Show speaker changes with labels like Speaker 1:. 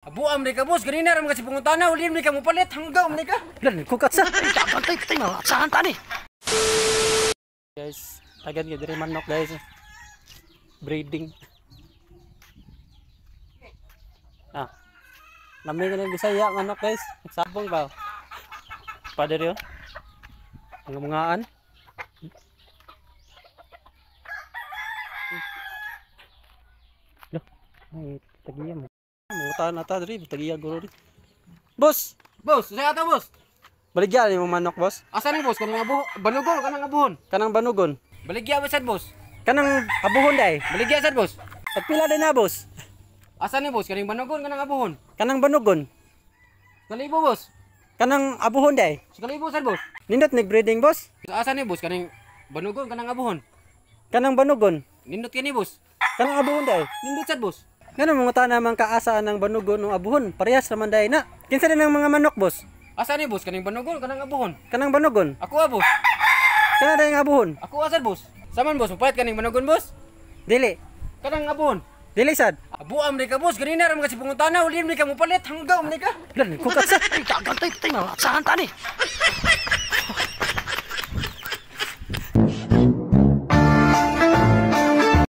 Speaker 1: Abu mereka bos, ganina ram kasi pangutana ulin mereka mo palit hanggang mereka.
Speaker 2: Dan kukat sa gantay tay saan tani. Guys, agad nga diri manok guys. Breeding. Ah. Nami ka ng Bisaya manok guys. Sabong ba? Padre yo. Ang mungaan. Loh, ay tagiya mo. Mutan na ta diri, tagiya guro ri. Boss,
Speaker 1: Bos, saya ata bos.
Speaker 2: baligya ni mo manok boss.
Speaker 1: Asa ni bos kanang abu banugon kanang abuhon.
Speaker 2: Kanang banugon.
Speaker 1: Baligya ba sad bos?
Speaker 2: Kanang abuhon day.
Speaker 1: Baligya sad bos.
Speaker 2: Pagpila din na boss.
Speaker 1: Asa ni bos kaning banugon kanang abuhon.
Speaker 2: Kanang banugon.
Speaker 1: Kalibo bos.
Speaker 2: Kanang abuhon day.
Speaker 1: Kalibo sad bos.
Speaker 2: Nindot nag-breeding boss.
Speaker 1: Asa ni bos kaning banugon kanang abuhon.
Speaker 2: Kanang banugon.
Speaker 1: Nindot kini bos.
Speaker 2: Kanang abuhon day.
Speaker 1: Nindot sad bos.
Speaker 2: Ganun mga naman kaasa ng banugon o abuhon. Parehas naman day na. Kinsa din ang mga manok boss.
Speaker 1: Asa ni bos kaning banugon kanang abuhon.
Speaker 2: Kanang banugon.
Speaker 1: Ako bos.
Speaker 2: Kanang day ang abuhon.
Speaker 1: Ako asad bos. Saman bos, mapayat kaning banugon bos.
Speaker 2: Dili.
Speaker 1: Kanang abuhon.
Speaker 2: Dili sad.
Speaker 1: Abu mereka bos, ganina ram kasi pangutana ulin mereka mo palit hanggang mereka.
Speaker 2: Dan kukat sa gantay tay saan tani.